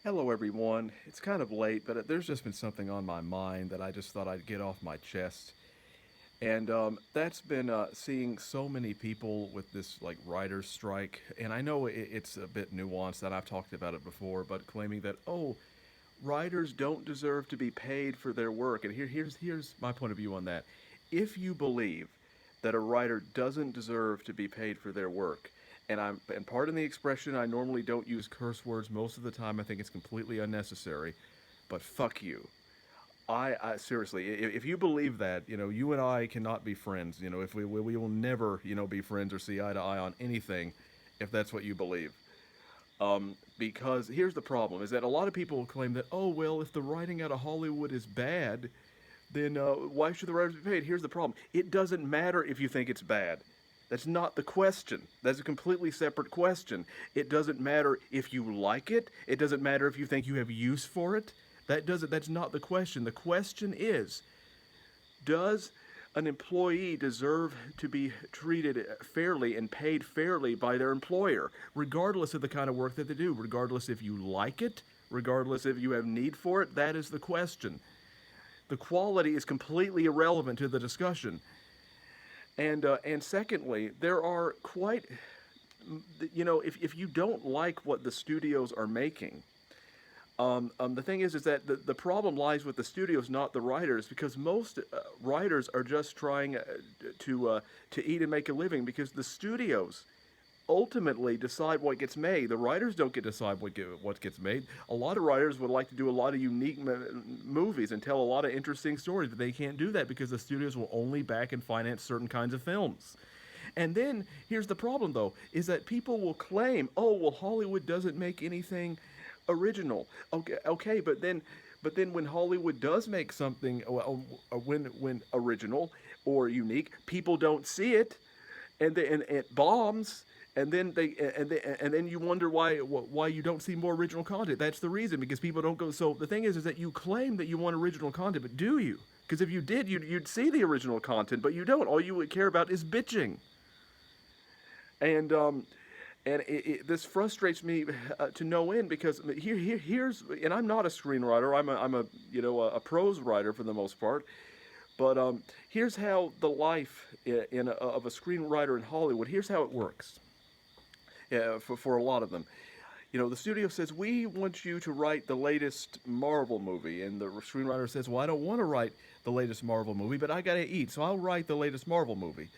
Hello, everyone. It's kind of late, but there's just been something on my mind that I just thought I'd get off my chest. And that's been seeing so many people with this like writer's strike. And I know it's a bit nuanced, and I've talked about it before, but claiming that, oh, writers don't deserve to be paid for their work. And here's my point of view on that. If you believe that a writer doesn't deserve to be paid for their work, and pardon the expression, I normally don't use curse words most of the time. I think it's completely unnecessary, but fuck you. I seriously, if you believe that, you and I cannot be friends. If we will never, be friends or see eye to eye on anything, if that's what you believe. Because here's the problem: is that a lot of people claim that, oh well, if the writing out of Hollywood is bad, then why should the writers be paid? Here's the problem: it doesn't matter if you think it's bad. That's not the question. That's a completely separate question. It doesn't matter if you like it. It doesn't matter if you think you have use for it. That's not the question. The question is, does an employee deserve to be treated fairly and paid fairly by their employer, regardless of the kind of work that they do, regardless if you like it, regardless if you have need for it? That is the question. The quality is completely irrelevant to the discussion. And secondly, there are quite, if you don't like what the studios are making, the thing is that the problem lies with the studios, not the writers, because most writers are just trying to eat and make a living, because the studios ultimately decide what gets made. The writers don't get to decide what gets made. A lot of writers would like to do a lot of unique movies and tell a lot of interesting stories, but they can't do that because the studios will only back and finance certain kinds of films. And then here's the problem, though, is that people will claim, "Oh, well, Hollywood doesn't make anything original." Okay, but then when Hollywood does make something, when original or unique, people don't see it, and it bombs, and then you wonder why you don't see more original content. That's the reason, because people don't go. So the thing is that you claim that you want original content, but do you? Because if you did, you'd see the original content, but you don't. All you would care about is bitching. And this frustrates me to no end, because here's, and I'm not a screenwriter. I'm a a prose writer for the most part. But here's how the life of a screenwriter in Hollywood. Here's how it works. For a lot of them, the studio says, we want you to write the latest Marvel movie, and the screenwriter says, well, I don't want to write the latest Marvel movie, but I gotta eat, so I'll write the latest Marvel movie.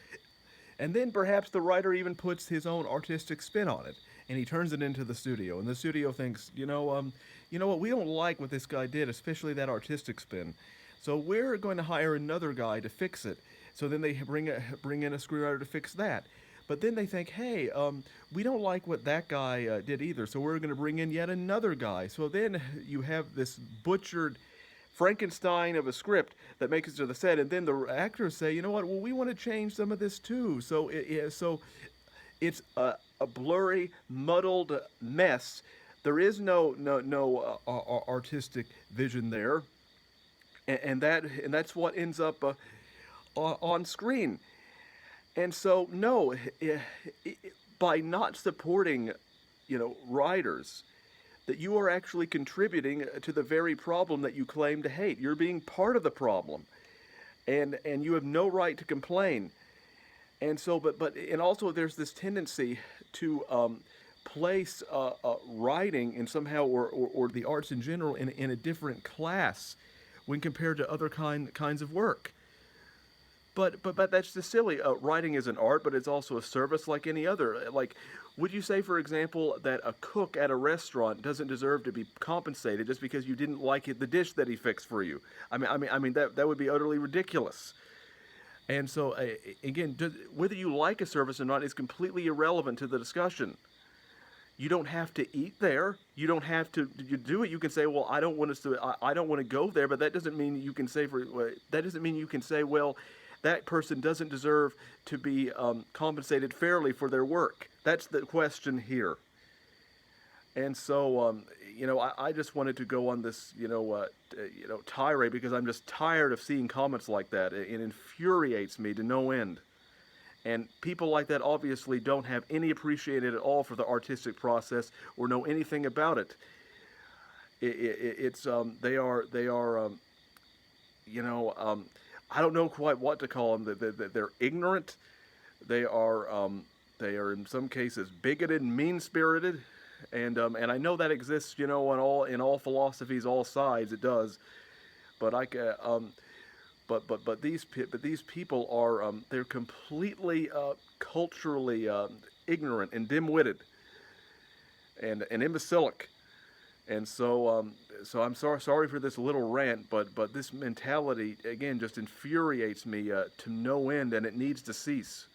And then perhaps the writer even puts his own artistic spin on it, and he turns it into the studio. And the studio thinks, you know what, we don't like what this guy did, especially that artistic spin. So we're going to hire another guy to fix it. So then they bring in a screenwriter to fix that. But then they think, hey, we don't like what that guy did either, so we're going to bring in yet another guy. So then you have this butchered Frankenstein of a script that makes it to the set, and then the actors say, you know what? Well, we want to change some of this too. So it's a blurry, muddled mess. There is no artistic vision there, and that's what ends up on screen. And so, no, by not supporting, writers, that you are actually contributing to the very problem that you claim to hate. You're being part of the problem, and you have no right to complain. And so, and also there's this tendency to place writing and somehow, or the arts in general, in a different class when compared to other kinds of work. But that's just silly. Writing is an art, but it's also a service like any other. Like, would you say, for example, that a cook at a restaurant doesn't deserve to be compensated just because you didn't like the dish that he fixed for you? I mean that would be utterly ridiculous. And so, again, whether you like a service or not is completely irrelevant to the discussion. You don't have to eat there. You don't have to you do it. You can say, well, I don't want to. I don't want to go there. But that doesn't mean you can say that doesn't mean you can say, well, that person doesn't deserve to be compensated fairly for their work. That's the question here. And so, I just wanted to go on this, tirade, because I'm just tired of seeing comments like that. It infuriates me to no end. And people like that obviously don't have any appreciation at all for the artistic process or know anything about it. It's they are you know I don't know quite what to call them. They're ignorant. They are they are in some cases bigoted, mean spirited, and I know that exists. In all philosophies, all sides, it does. But I ca- but these people are they're completely culturally ignorant and dim-witted and imbecilic. And so I'm sorry for this little rant, but this mentality again just infuriates me to no end, and it needs to cease.